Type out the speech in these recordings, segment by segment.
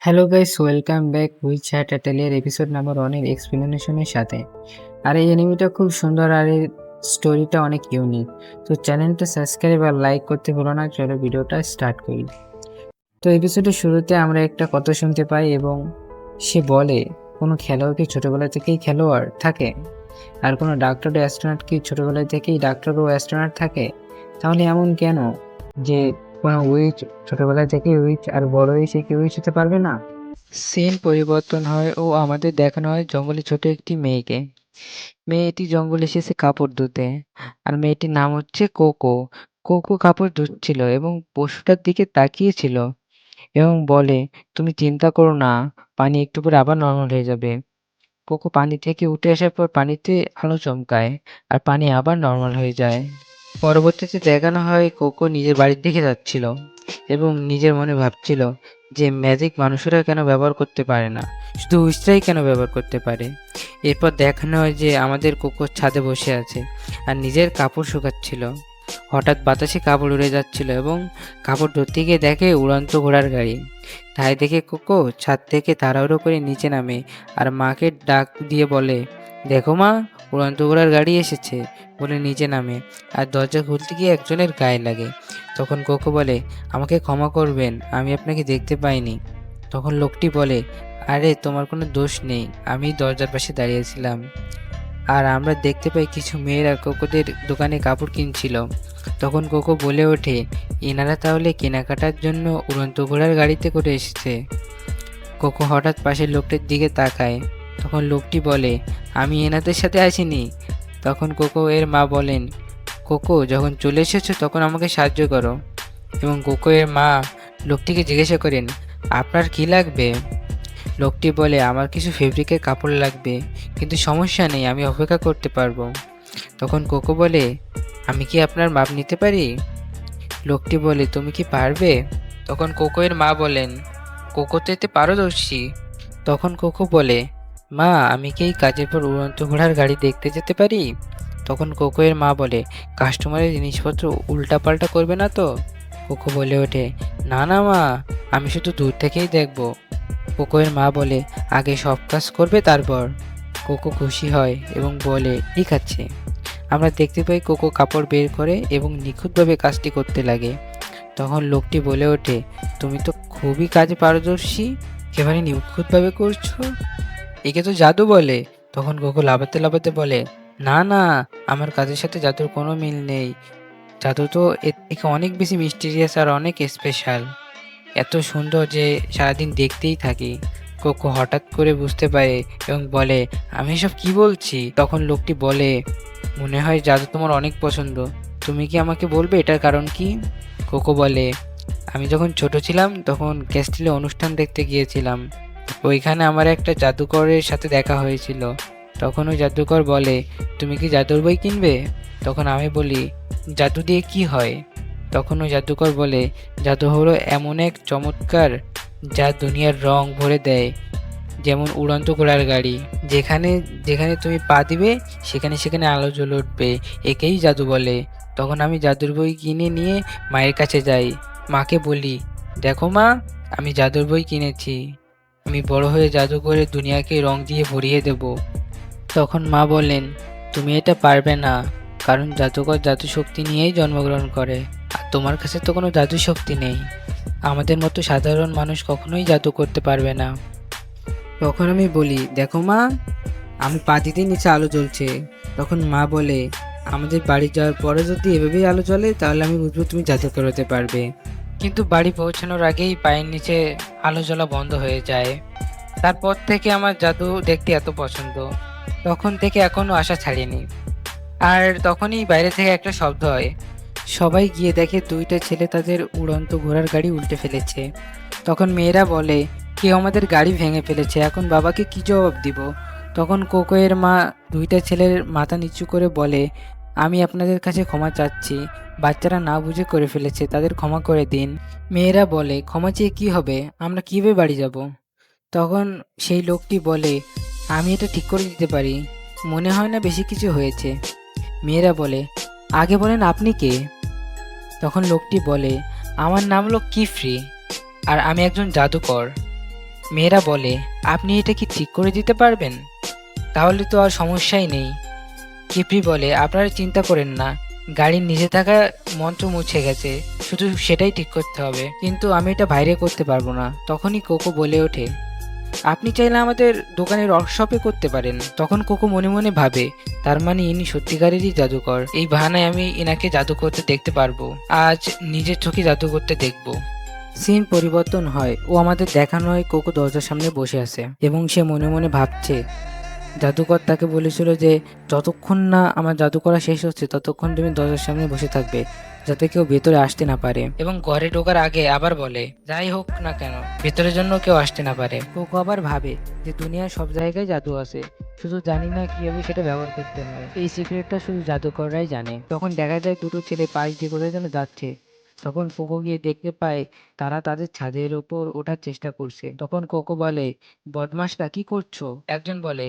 Hello guys, welcome back with chat atelier episode number 1 এর এক্সপ্লেনেশনের সাথে। আর এই অ্যানিমেটা খুব সুন্দর আর এর স্টোরিটা অনেক ইউনিক। তো চ্যানেলটা সাবস্ক্রাইব আর লাইক করতে ভুলো না। চলো ভিডিওটা স্টার্ট করি। তো এপিসোডের শুরুতে আমরা একটা কথা শুনতে পাই এবং সে বলে কোনো খেলোয়াড় কি ছোটবেলা থেকেই খেলোয়াড় থাকে? আর কোনো ডাক্তার ও অ্যাস্ট্রোনট কি ছোটবেলা থেকেই ডাক্তার ও অ্যাস্ট্রোনট থাকে? তাহলে এমন কেন যে কোনো উইচ ছোটবেলা থেকেই উইচ আর বড় হয়ে সে কি উইচ হতে পারবে না? সিন পরিবর্তন হয় ও আমাদের দেখানো হয় জঙ্গলে ছোট একটি মেয়েকে। মেয়েটি জঙ্গলে এসেছে কাপড় ধুতে। আর মেয়েটির নাম হচ্ছে কোকো। কোকো কাপড় ধুচ্ছিল এবং পশুটার দিকে তাকিয়েছিল এবং বলে, তুমি চিন্তা করো না, পানি একটু পরে আবার নর্মাল হয়ে যাবে। কোকো পানি থেকে উঠে আসার পর পানিতে আলো চমকায় আর পানি আবার নর্মাল হয়ে যায়। পরবর্তীতে দেখানো হয় কোকো নিজের বাড়ির দিকে যাচ্ছিল এবং নিজের মনে ভাবছিল যে ম্যাজিক মানুষেরা কেন ব্যবহার করতে পারে না, শুধু উইচরাই কেন ব্যবহার করতে পারে। এরপর দেখানো হয় যে আমাদের কোকো ছাদে বসে আছে আর নিজের কাপড় শুকাচ্ছিল। হঠাৎ বাতাসে কাপড় উড়ে যাচ্ছিল এবং কাপড় ধরতে গিয়ে দেখে উড়ন্ত ঘোড়ার গাড়ি। তাই দেখে কোকো ছাদ থেকে তাড়াহুড়ো করে নিচে নামে আর মাকে ডাক দিয়ে বলে, দেখো মা, উড়ন্ত ঘোড়ার গাড়ি এসেছে, বলে নিচে নামে আর দরজা খুলতে গিয়ে একজনের গায়ে লাগে। তখন কোকো বলে, আমাকে ক্ষমা করবেন, আমি আপনাকে দেখতে পাইনি। তখন লোকটি বলে, আরে তোমার কোনো দোষ নেই, আমি দরজার পাশে দাঁড়িয়েছিলাম। আর আমরা দেখতে পাই কিছু মেয়েরা কোকোদের দোকানে কাপড় কিনছিল। তখন কোকো বলে ওঠে, এনারা তাহলে কেনাকাটার জন্য উড়ন্ত ঘোড়ার গাড়িতে করে এসেছে। কোকো হঠাৎ পাশের লোকটির দিকে তাকায়। তখন লোকটি বলে, আমি এনাদের সাথে আসিনি। তখন কোকো এর মা বলেন, কোকো যখন চলে এসেছো তখন আমাকে সাহায্য করো। এবং কোকো এর মা লোকটিকে জিজ্ঞাসা করেন, আপনার কি লাগবে? লোকটি বলে, আমার কিছু ফেব্রিকের কাপড় লাগবে, কিন্তু সমস্যা নেই, আমি অপেক্ষা করতে পারবো। তখন কোকো বলে, আমি কি আপনার মাপ নিতে পারি? লোকটি বলে, তুমি কি পারবে? তখন কোকো এর মা বলেন, কোকো তো এতে পারদর্শী। তখন কোকো বলে, মা, আমি কি এই কাজের পর উড়ন্ত ঘোড়ার গাড়ি দেখতে যেতে পারি? তখন কোকো এর মা বলে, কাস্টমারের জিনিসপত্র উল্টাপাল্টা করবে না তো? কোকো বলে ওঠে, না না মা, আমি শুধু দূর থেকেই দেখবো। কোকো এর মা বলে, আগে সব কাজ করবে তারপর। কোকো খুশি হয় এবং বলে, ঠিক আছে। আমরা দেখতে পাই কোকো কাপড় বের করে এবং নিখুঁতভাবে কাজটি করতে লাগে। তখন লোকটি বলে ওঠে, তুমি তো খুবই কাজে পারদর্শী, একেবারে নিখুঁতভাবে করছো, একে তো জাদু বলে। তখন কোকো লাফাতে লাফাতে বলে, না না, আমার কাজের সাথে জাদুর কোনো মিল নেই। জাদু তো একে অনেক বেশি মিস্টিরিয়াস আর অনেক স্পেশাল, এত সুন্দর যে সারাদিন দেখতেই থাকি। কোকো হঠাৎ করে বুঝতে পারে এবং বলে, আমি এসব কি বলছি? তখন লোকটি বলে, মনে হয় জাদু তোমার অনেক পছন্দ, তুমি কি আমাকে বলবে এটার কারণ কি? কোকো বলে, আমি যখন ছোট ছিলাম তখন ক্যাস্টেলে অনুষ্ঠান দেখতে গিয়েছিলাম। ওইখানে আমার একটা জাদুকরের সাথে দেখা হয়েছিল। তখন ওই জাদুকর বলে, তুমি কি জাদুর বই কিনবে? তখন আমি বলি, জাদু দিয়ে কি হয়? তখন ওই জাদুকর বলে, জাদু হলো এমন এক চমৎকার যা দুনিয়ার রং ভরে দেয়, যেমন উড়ন্ত ঘোড়ার গাড়ি। যেখানে যেখানে তুমি পা দিবে সেখানে সেখানে আলো জ্বলে উঠবে, একেই জাদু বলে। তখন আমি জাদুর বই কিনে নিয়ে মায়ের কাছে যাই। মাকে বলি, দেখো মা, আমি জাদুর বই কিনেছি, আমি বড় হয়ে জাদু করে দুনিয়াকে রং দিয়ে ভরিয়ে দেব। তখন মা বললেন, তুমি এটা পারবে না, কারণ জাদুকর জাদু শক্তি নিয়েই জন্মগ্রহণ করে, আর তোমার কাছে তো কোনো জাদু শক্তি নেই। আমাদের মতো সাধারণ মানুষ কখনোই জাদু করতে পারবে না। তখন আমি বলি, দেখো মা, আমি পা দিতেই নিচে আলো জ্বলছে। তখন মা বলে, আমাদের বাড়ি যাওয়ার পরে যদি এভাবেই আলো জ্বলে তাহলে আমি বুঝবো তুমি জাদুকর হতে পারবে। কিন্তু বাড়ি পৌঁছানোর আগেই পায়ের নিচে আলো জ্বলা বন্ধ হয়ে যায়। তারপর থেকে আমার জাদু দেখতে এত পছন্দ, তখন থেকে এখনো আশা ছাড়িনি। আর তখনই বাইরে থেকে একটা শব্দ হয়। সবাই গিয়ে দেখে দুইটা ছেলে তাদের উড়ন্ত ঘোড়ার গাড়ি উল্টে ফেলেছে। তখন মেয়েরা বলে, কেউ আমাদের গাড়ি ভেঙে ফেলেছে, এখন বাবাকে কি জবাব দিব? তখন কোকো এর মা দুইটা ছেলের মাথা নিচু করে বলে, আমি আপনাদের কাছে ক্ষমা চাচ্ছি, বাচ্চারা না বুঝে করে ফেলেছে, তাদের ক্ষমা করে দিন। মেয়েরা বলে, ক্ষমা চেয়ে কি হবে, আমরা কিভাবে বাড়ি যাব? তখন সেই লোকটি বলে, আমি এটা ঠিক করে দিতে পারি, মনে হয় না বেশি কিছু হয়েছে। মেয়েরা বলে, আগে বলেন আপনি কে? তখন লোকটি বলে, আমার নাম হলো কিফরি, আর আমি একজন জাদুকর। মেয়েরা বলে, আপনি এটা কি ঠিক করে দিতে পারবেন? তাহলে তো আর সমস্যাই নেই। কিপ্রি বলে, আপনারা চিন্তা করেন না, গাড়ির নিচে থাকা মন্ত্র মুছে গেছে, শুধু সেটাই ঠিক করতে হবে, কিন্তু আমি এটা বাইরে করতে পারবো না। তখনই কোকো বলে ওঠে, আপনি চাইলে আমাদের দোকানের ওয়ার্কশপে করতে পারেন। তখন কোকো মনে মনে ভাবে, তার মানে ইনি সত্যিকারেরই জাদুকর। এই বাহানায় আমি ইনাকে জাদু করতে দেখতে পারবো। আজ নিজের চোখে জাদু করতে দেখবো। সিন পরিবর্তন হয় ও আমাদের দেখানো হয় কোকো দরজার সামনে বসে আছে এবং সে মনে মনে ভাবছে, জাদুকর তাকে বলেছিল যে যতক্ষণ না আমার জাদু করা শেষ হচ্ছে ততক্ষণ তুমি দরজার সামনে বসে থাকবে, যাতে কেউ ভেতরে আসতে না পারে। এবং ঘরে ঢোকার আগে আবার বলে, যাই হোক না কেন ভেতরের জন্য কেউ আসতে না পারে। কোকো আবার ভাবে যে দুনিয়ার সব জায়গায় জাদু আছে, শুধু জানি না কিভাবে সেটা ব্যবহার করতে হয়। এই সিক্রেটটা শুধু জাদুকররাই জানে। তখন দেখা যায় দুটো ছেলে পাশ দিয়ে কোথায় যেন যাচ্ছে। তখন কোকো গিয়ে দেখতে পায় তারা তাদের ছাদের উপর ওঠার চেষ্টা করছে। তখন কোকো বলে, বদমাশরা কি করছো? একজন বলে,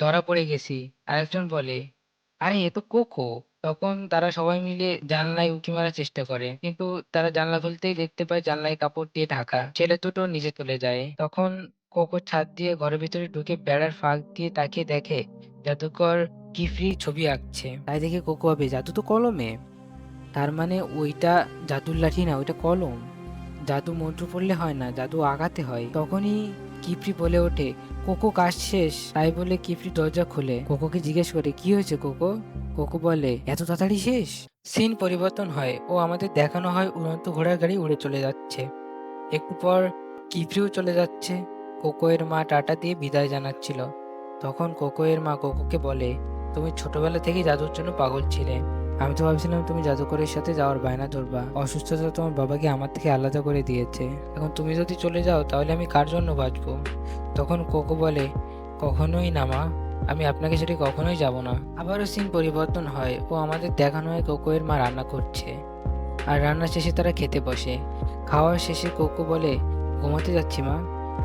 ধরা পড়ে গেছি। আরেকজন বলে, আরে এ তো কোকো। তখন তারা সবাই মিলে জানলায় উঁকি মারার চেষ্টা করে, কিন্তু তারা জানলা খুলতেই দেখতে পায় জানলায় কাপড় দিয়ে ঢাকা। ছেলে দুটো নিচে চলে যায়। তখন কোকো ছাদ দিয়ে ঘরের ভিতরে ঢুকে বেড়ার ফাঁক দিয়ে তাকিয়ে দেখে জাদুকর কিফরি ছবি আঁকছে। তাই দেখে কোকো ভাবে, জাদু তো কলমে, তার মানে ওইটা জাদুর লাঠি না, ওইটা কলম। জাদু মন্ত্র পড়লে হয় না, জাদু আগাতে হয়। তখনই কিপরি বলে ওঠে, কোকো কাজ শেষ। তাই বলে কিপরি দরজা খুলে কোকোকে জিজ্ঞেস করে, কি হয়েছে কোকো? কোকো বলে, এত তাড়াতাড়ি শেষ? সিন পরিবর্তন হয় ও আমাদের দেখানো হয় উড়ন্ত ঘোড়ার গাড়ি উড়ে চলে যাচ্ছে। একটু পর কিপরিও চলে যাচ্ছে। কোকো এর মা টাটা দিয়ে বিদায় জানাচ্ছিল। তখন কোকো এর মা কোকোকে বলে, তুমি ছোটবেলা থেকেই জাদুর জন্য পাগল ছিলে। আমি তো ভাবছিলাম তুমি জাদুকরের সাথে যাওয়ার বায়না ধরবা। অসুস্থতা তোমার বাবাকে আমার থেকে আলাদা করে দিয়েছে। এখন তুমি যদি চলে যাও তাহলে আমি কার জন্য বাঁচবো? তখন কোকো বলে, কখনোই না মা, আমি আপনাকে ছেড়ে কখনোই যাব না। আবারও সিন পরিবর্তন হয় ও আমাদের দেখানো হয় কোকো এর মা রান্না করছে। আর রান্না শেষে তারা খেতে বসে। খাওয়ার শেষে কোকো বলে, ঘুমাতে যাচ্ছি মা।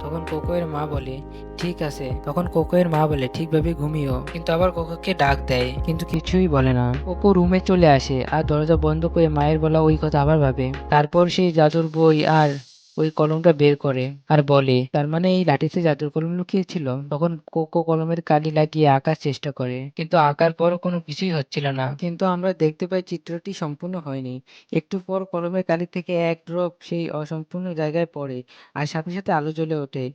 তখন কোকো এর মা বলে, ঠিক আছে। তখন কোকো এর মা বলে, ঠিকভাবে ঘুমিও। কিন্তু আবার কোকোকে ডাক দেয়, কিন্তু কিছুই বলে না। কোকো রুমে চলে আসে আর দরজা বন্ধ করে মায়ের বলা ওই কথা আবার ভাবে। তারপর সেই জাদুর বই আর ওই কলমটা বের করে আর বলে, তার মানে এই লাঠিতে জাদুর কলম লুকিয়ে ছিল। তখন কোকো কলমের কালি লাগিয়ে আঁকার চেষ্টা করে, কিন্তু আঁকার পরও কোনো কিছুই হচ্ছিল না। কিন্তু আমরা দেখতে পাই চিত্রটি সম্পূর্ণ হয়নি। একটু পর কলমের কালি থেকে এক ড্রপ সেই অসম্পূর্ণ জায়গায় পড়ে আর সাথে সাথে আলো জ্বলে ওঠে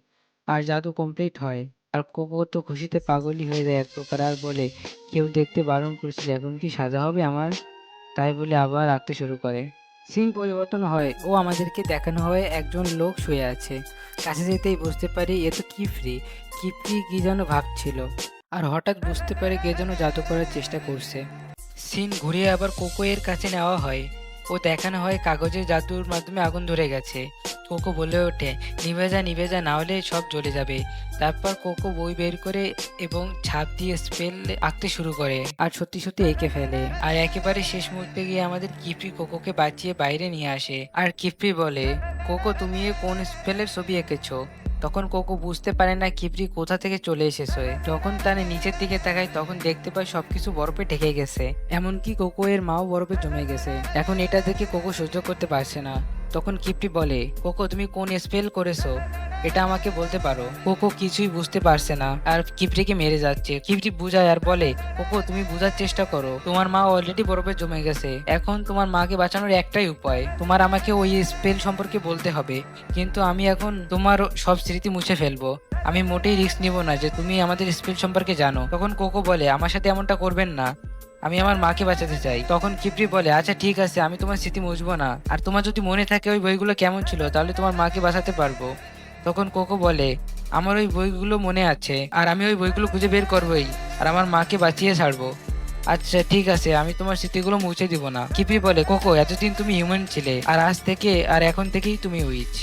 আর জাদু কমপ্লিট হয়। আর কোকো তো খুশিতে পাগলই হয়ে যায় এক প্রকার আর বলে, কেউ দেখতে বারণ করেছিল, এখন কি সাজা হবে আমার? তাই বলে আবার আঁকতে শুরু করে। সিন পরিবর্তন হয় ও আমাদেরকে দেখানো হয় একজন লোক শুয়ে আছে। কাছে যেতেই বুঝতে পারি এ তো কিফরি। কিফরি কি যেন ভাবছিল আর হঠাৎ বুঝতে পারে কে যেন জাদু করার চেষ্টা করছে। সিন ঘুরিয়ে আবার কোকো এর কাছে নেওয়া হয় ও দেখানো হয় কাগজের জাদুর মাধ্যমে আগুন ধরে গেছে। কোকো বলে ওঠে, নিভে যা, না হলে সব জ্বলে যাবে। তারপর কোকো বই বের করে এবং ছাপ দিয়ে স্পেল আঁকতে শুরু করে আর সত্যি সত্যি এঁকে ফেলে। আর একেবারে শেষ মুহূর্তে গিয়ে আমাদের কিফরি কোকোকে বাঁচিয়ে বাইরে নিয়ে আসে। আর কিফরি বলে, কোকো তুমি এ কোন স্পেলের ছবি এঁকেছো? তখন কোকো বুঝতে পারে না কিপরি কোথা থেকে চলে এসেছে। যখন তারা নিচের দিকে তাকায় তখন দেখতে পায় সবকিছু বরফে ঢেকে গেছে, এমনকি কোকো এর মাও বরফে জমে গেছে। এখন এটা দেখে কোকো সহ্য করতে পারছে না। তখন কিপটি বলে, কোকো তুমি কোন স্পেল করেছো, এটা আমাকে বলতে পারো? কোকো কিছুই বুঝতে পারছে না আর কিপটিকে মেরে যাচ্ছে। কিপটি বুঝায় আর বলে, কোকো তুমি বুঝার চেষ্টা করো, তোমার মা অলরেডি বরফে জমে গেছে। এখন তোমার মাকে বাঁচানোর একটাই উপায়, তোমার আমাকে ওই স্পেল সম্পর্কে বলতে হবে। কিন্তু আমি এখন তোমার সব স্মৃতি মুছে ফেলবো। আমি মোটেই রিস্ক নিব না যে তুমি আমাদের স্পেল সম্পর্কে জানো। তখন কোকো বলে, আমার সাথে এমনটা করবেন না, আমি আমার মাকে বাঁচাতে চাই। তখন কিপরি বলে, আচ্ছা ঠিক আছে, আমি তোমার স্মৃতি মুছবো না। আর তোমার যদি মনে থাকে ওই বইগুলো কেমন ছিল তাহলে তোমার মাকে বাঁচাতে পারবো। তখন কোকো বলে, আমার ওই বইগুলো মনে আছে আর আমি ওই বইগুলো খুঁজে বের করবোই আর আমার মাকে বাঁচিয়ে ছাড়বো। আচ্ছা ঠিক আছে, আমি তোমার স্মৃতিগুলো মুছে দিব না। কিপি বলে, কোকো এতদিন তুমি হিউম্যান ছিলে আর আজ থেকে আর এখন থেকেই তুমি উইচ।